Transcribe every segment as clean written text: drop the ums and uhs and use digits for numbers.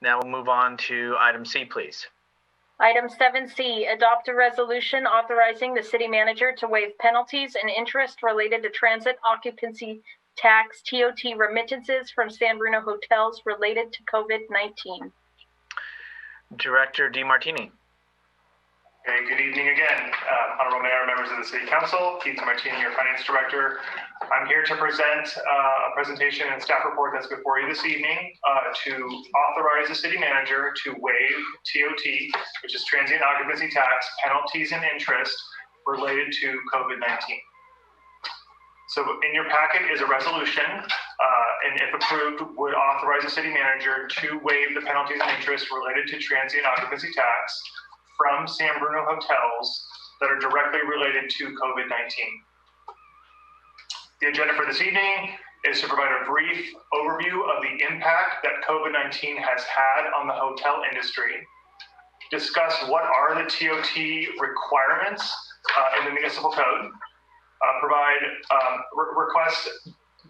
Now we'll move on to item C, please. Item 7C, adopt a resolution authorizing the city manager to waive penalties and interest related to transit occupancy tax TOT remittances from San Bruno hotels related to COVID-19. Director DeMartini. Okay, good evening again, Honorable Mayor, members of the City Council. Keith DeMartini, your Finance Director. I'm here to present a presentation and staff report that's before you this evening to authorize the City Manager to waive TOT, which is Transient Occupancy Tax, penalties and interest related to COVID-19. So in your packet is a resolution, and if approved, would authorize the City Manager to waive the penalties and interest related to Transient Occupancy Tax from San Bruno hotels that are directly related to COVID-19. The agenda for this evening is to provide a brief overview of the impact that COVID-19 has had on the hotel industry, discuss what are the TOT requirements in the municipal code, request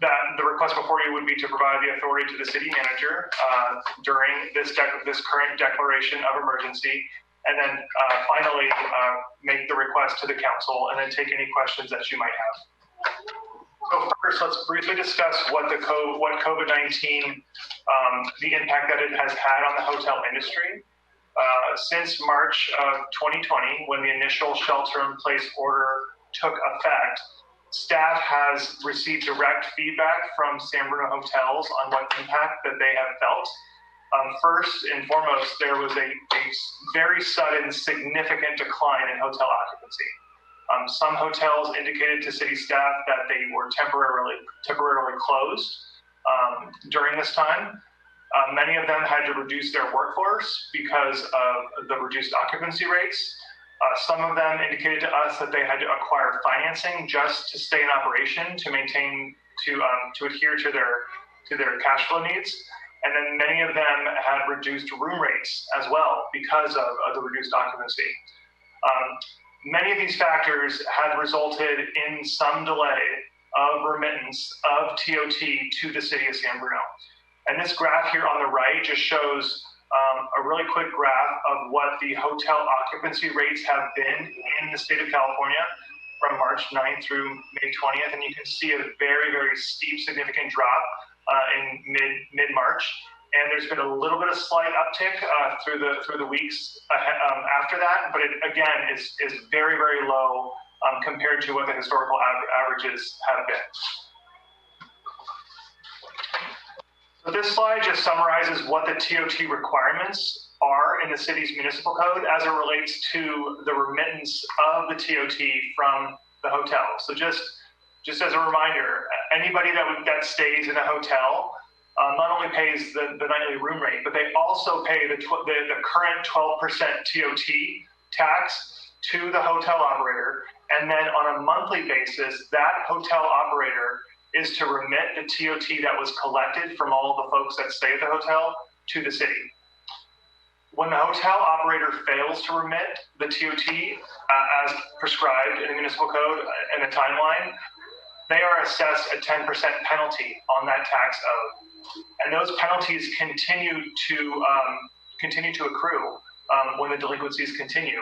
that the request before you would be to provide the authority to the city manager during this current declaration of emergency, and then finally make the request to the council and then take any questions that you might have. So first, let's briefly discuss what COVID-19, the impact that it has had on the hotel industry. Since March of 2020, when the initial shelter-in-place order took effect, staff has received direct feedback from San Bruno hotels on what impact that they have felt. First and foremost, there was a very sudden, significant decline in hotel occupancy. Some hotels indicated to city staff that they were temporarily closed during this time. Many of them had to reduce their workforce because of the reduced occupancy rates. Some of them indicated to us that they had to acquire financing just to stay in operation, to maintain, to adhere to their cash flow needs. And then many of them had reduced room rates as well because of the reduced occupancy. Many of these factors had resulted in some delay of remittance of TOT to the city of San Bruno. And this graph here on the right just shows a really quick graph of what the hotel occupancy rates have been in the state of California from March 9th through May 20th. And you can see a very, very steep, significant drop in mid-March. And there's been a little bit of slight uptick through the weeks after that, but it again is very, very low compared to what the historical averages have been. So this slide just summarizes what the TOT requirements are in the city's municipal code as it relates to the remittance of the TOT from the hotel. So just as a reminder, anybody that stays in a hotel not only pays the nightly room rate, but they also pay the current 12% TOT tax to the hotel operator. And then on a monthly basis, that hotel operator is to remit the TOT that was collected from all the folks that stay at the hotel to the city. When the hotel operator fails to remit the TOT as prescribed in the municipal code and the timeline, they are assessed a 10% penalty on that tax owed. And those penalties continue to accrue when the delinquencies continue.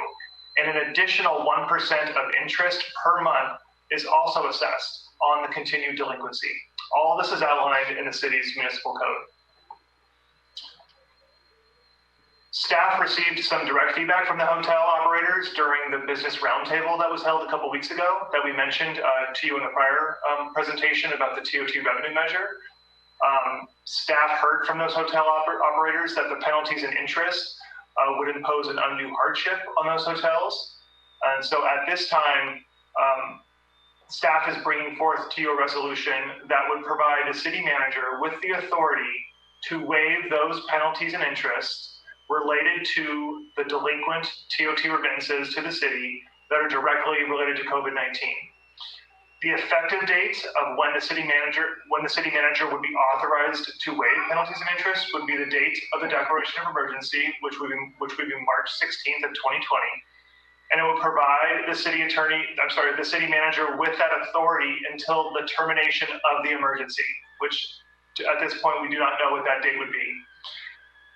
And an additional 1% of interest per month is also assessed on the continued delinquency. All this is outlined in the city's municipal code. Staff received some direct feedback from the hotel operators during the business roundtable that was held a couple weeks ago that we mentioned to you in the prior presentation about the TOT revenue measure. Staff heard from those hotel operators that the penalties and interest would impose an undue hardship on those hotels. And so at this time, staff is bringing forth to you a resolution that would provide the city manager with the authority to waive those penalties and interests related to the delinquent TOT remittances to the city that are directly related to COVID-19. The effective date of when the city manager would be authorized to waive penalties and interest would be the date of the declaration of emergency, which would be March 16th of 2020. And it would provide the city manager with that authority until the termination of the emergency, which at this point we do not know what that date would be.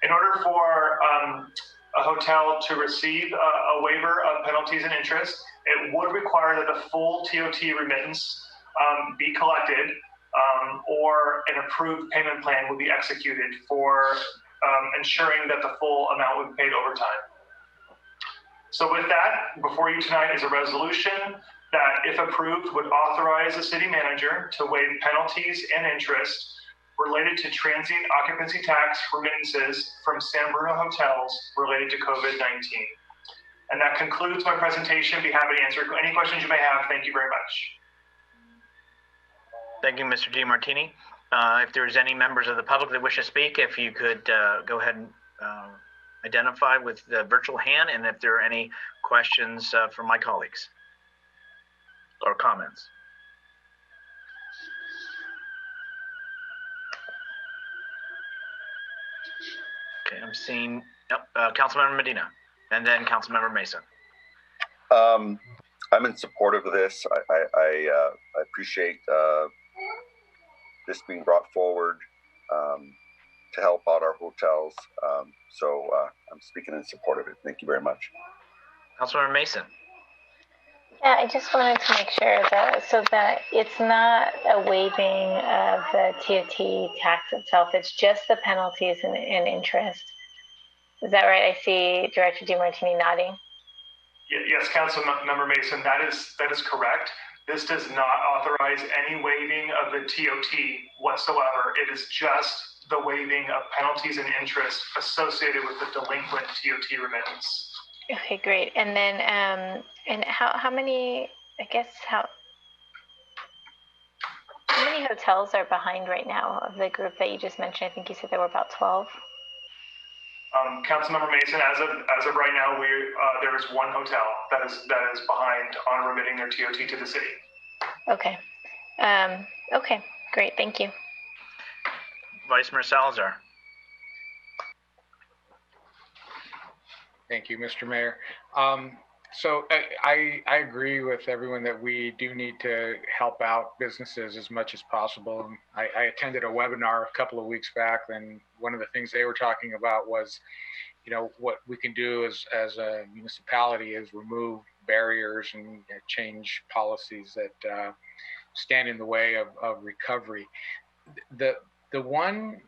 In order for a hotel to receive a waiver of penalties and interest, it would require that the full TOT remittance be collected, or an approved payment plan would be executed for ensuring that the full amount would be paid over time. So with that, before you tonight is a resolution that, if approved, would authorize the city manager to waive penalties and interest related to transient occupancy tax remittances from San Bruno hotels related to COVID-19. And that concludes my presentation. Be happy to answer any questions you may have. Thank you very much. Thank you, Mr. DiMartini. If there's any members of the public that wish to speak, if you could go ahead and identify with the virtual hand, and if there are any questions from my colleagues or comments. Okay, I'm seeing Councilmember Medina and then Councilmember Mason. I'm in support of this. I appreciate this being brought forward to help out our hotels. So I'm speaking in support of it. Thank you very much. Councilmember Mason. Yeah, I just wanted to make sure that it's not a waiving of the TOT tax itself. It's just the penalties and interest. Is that right? I see Director DiMartini nodding. Yes, Councilmember Mason, that is correct. This does not authorize any waiving of the TOT whatsoever. It is just the waiving of penalties and interest associated with the delinquent TOT remittance. Okay, great. And then, and how many? How many hotels are behind right now of the group that you just mentioned? I think you said there were about 12. Councilmember Mason, as of right now, there is one hotel that is behind on remitting their TOT to the city. Okay. Okay, great. Thank you. Vice Mayor Salazar. Thank you, Mr. Mayor. So I agree with everyone that we do need to help out businesses as much as possible. And I attended a webinar a couple of weeks back, and one of the things they were talking about was, what we can do as a municipality is remove barriers and change policies that stand in the way of recovery. The one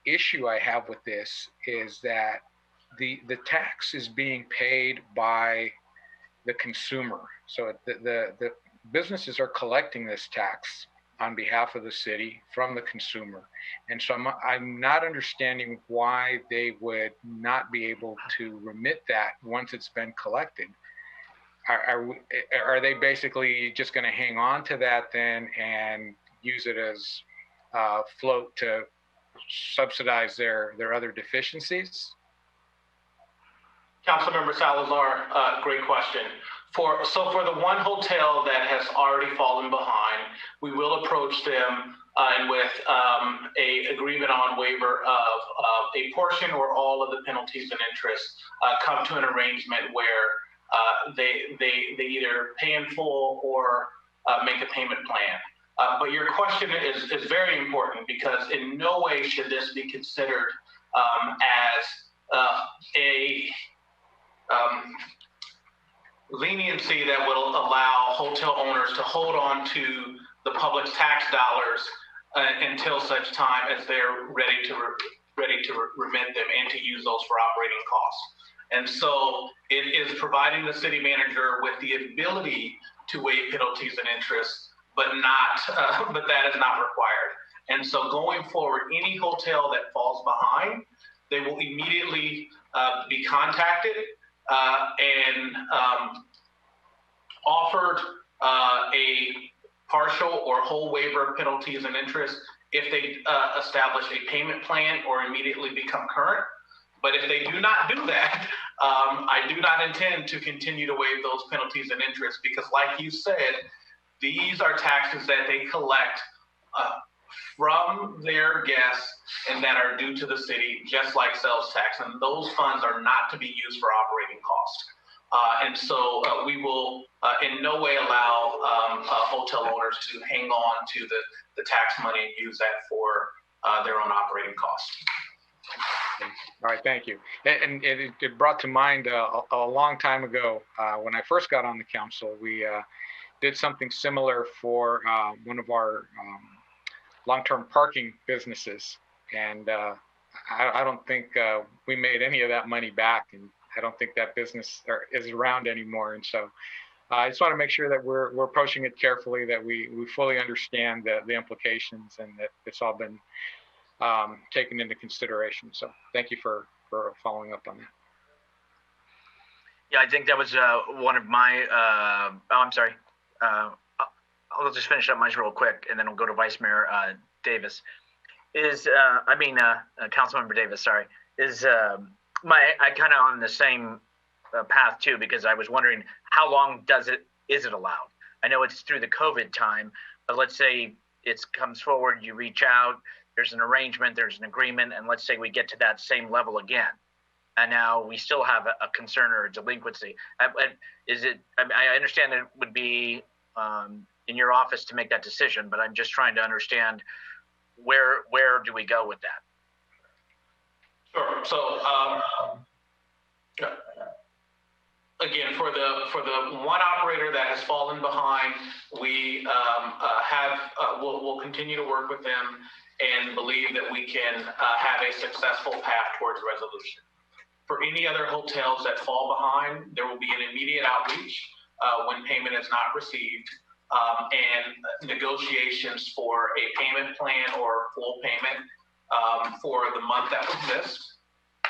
issue I have with this is that the tax is being paid by the consumer. So the businesses are collecting this tax on behalf of the city from the consumer. And so I'm not understanding why they would not be able to remit that once it's been collected. Are they basically just going to hang on to that then and use it as float to subsidize their other deficiencies? Councilmember Salazar, great question. For the one hotel that has already fallen behind, we will approach them and with a agreement on waiver of a portion or all of the penalties and interest, come to an arrangement where they either pay in full or make a payment plan. But your question is very important, because in no way should this be considered as a leniency that will allow hotel owners to hold on to the public's tax dollars until such time as they're ready to remit them and to use those for operating costs. And so it is providing the city manager with the ability to waive penalties and interest, but that is not required. And so going forward, any hotel that falls behind, they will immediately be contacted and offered a partial or whole waiver of penalties and interest if they establish a payment plan or immediately become current. But if they do not do that, I do not intend to continue to waive those penalties and interest, because like you said, these are taxes that they collect from their guests and that are due to the city, just like sales tax. And those funds are not to be used for operating costs. And so we will in no way allow hotel owners to hang on to the tax money and use that for their own operating costs. All right, thank you. And it brought to mind a long time ago when I first got on the council, we did something similar for one of our long-term parking businesses. And I don't think we made any of that money back. And I don't think that business is around anymore. And so I just want to make sure that we're approaching it carefully, that we fully understand the implications and that it's all been taken into consideration. So thank you for following up on that. Yeah, I think that was one of my, I'm sorry. I'll just finish up mine real quick and then we'll go to Vice Mayor Davis. Councilmember Davis, sorry. I kind of on the same path too, because I was wondering how long is it allowed? I know it's through the COVID time, but let's say it comes forward, you reach out, there's an arrangement, there's an agreement, and let's say we get to that same level again. And now we still have a concern or a delinquency. I understand that it would be in your office to make that decision, but I'm just trying to understand where do we go with that? Sure. So again, for the one operator that has fallen behind, we we'll continue to work with them and believe that we can have a successful path towards resolution. For any other hotels that fall behind, there will be an immediate outreach when payment is not received, and negotiations for a payment plan or full payment for the month that was missed.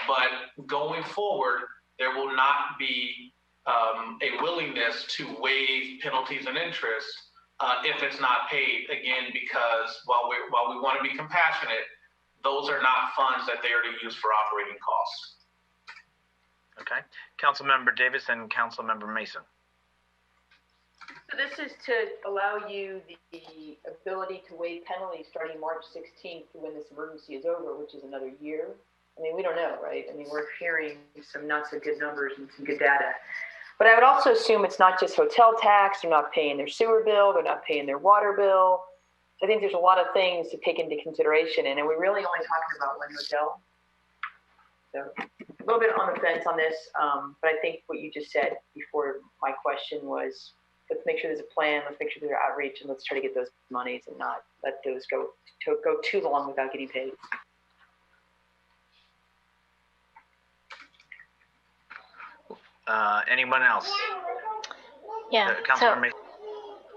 But going forward, there will not be a willingness to waive penalties and interest if it's not paid, again, because while we want to be compassionate, those are not funds that they are to use for operating costs. Okay. Councilmember Davis and Councilmember Mason. So this is to allow you the ability to waive penalties starting March 16th when this emergency is over, which is another year. I mean, we don't know, right? I mean, we're hearing some not so good numbers and some good data. But I would also assume it's not just hotel tax. They're not paying their sewer bill. They're not paying their water bill. I think there's a lot of things to take into consideration. And we're really only talking about one hotel. So a little bit on the fence on this. But I think what you just said before my question was, let's make sure there's a plan. Let's make sure there's outreach, and let's try to get those monies and not let those go too long without getting paid. Anyone else? Yeah. Councilmember Mason.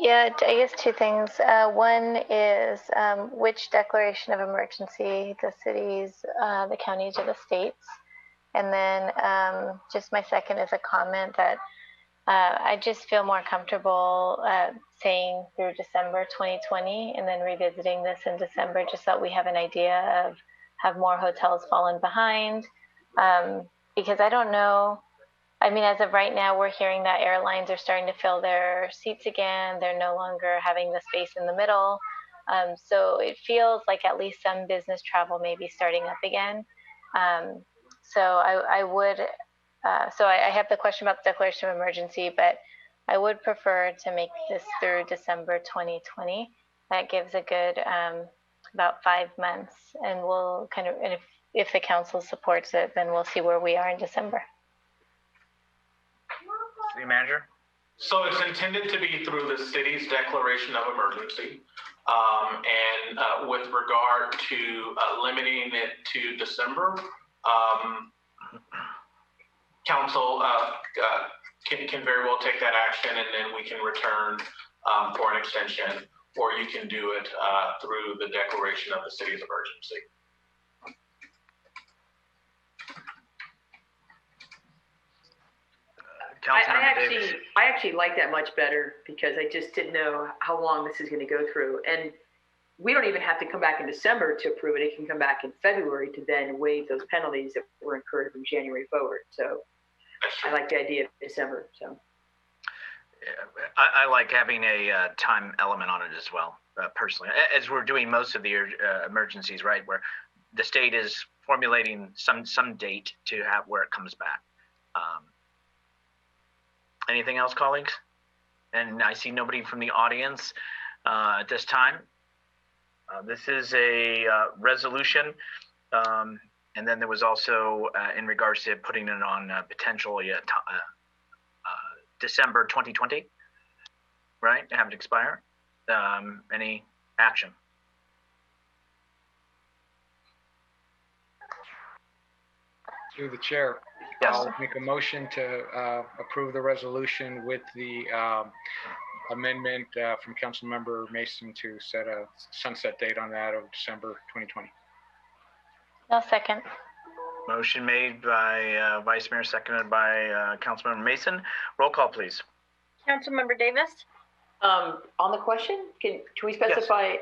Yeah, I guess two things. One is which declaration of emergency the cities, the counties, or the states. And then just my second is a comment that I just feel more comfortable saying through December 2020 and then revisiting this in December, just so that we have an idea of have more hotels fallen behind. Because I don't know. I mean, as of right now, we're hearing that airlines are starting to fill their seats again. They're no longer having the space in the middle. So it feels like at least some business travel may be starting up again. So I have the question about the declaration of emergency, but I would prefer to make this through December 2020. That gives a good about 5 months, and we'll kind of, and if the council supports it, then we'll see where we are in December. City Manager? So it's intended to be through the city's declaration of emergency. And with regard to limiting it to December, council can very well take that action, and then we can return for an extension, or you can do it through the declaration of the city's emergency. I actually like that much better, because I just didn't know how long this is going to go through. And we don't even have to come back in December to approve it. It can come back in February to then waive those penalties that were incurred from January forward. So I like the idea of December. So I like having a time element on it as well, personally, as we're doing most of the emergencies, right, where the state is formulating some date to have where it comes back. Anything else, colleagues? And I see nobody from the audience at this time. This is a resolution And then there was also in regards to putting it on potentially December 2020, right? Have it expire. Any action? Through the chair, Yes. I'll make a motion to approve the resolution with the amendment from Councilmember Mason to set a sunset date on that of December 2020. No, second. Motion made by Vice Mayor, seconded by Councilmember Mason. Roll call, please. Councilmember Davis, On the question, can we specify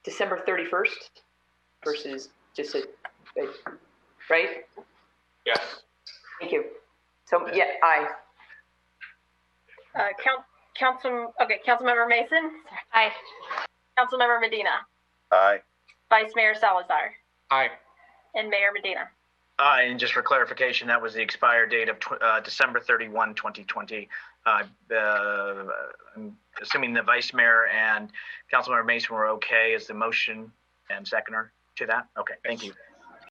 December 31st versus just right? Yes. Thank you. So, yeah, aye. Councilmember Mason, Aye. Councilmember Medina, Aye. Vice Mayor Salazar, Aye. and Mayor Medina. Aye, and just for clarification, that was the expired date of December 31, 2020. I'm assuming the Vice Mayor and Councilmember Mason were okay as the motion and seconder to that? Okay, thank you.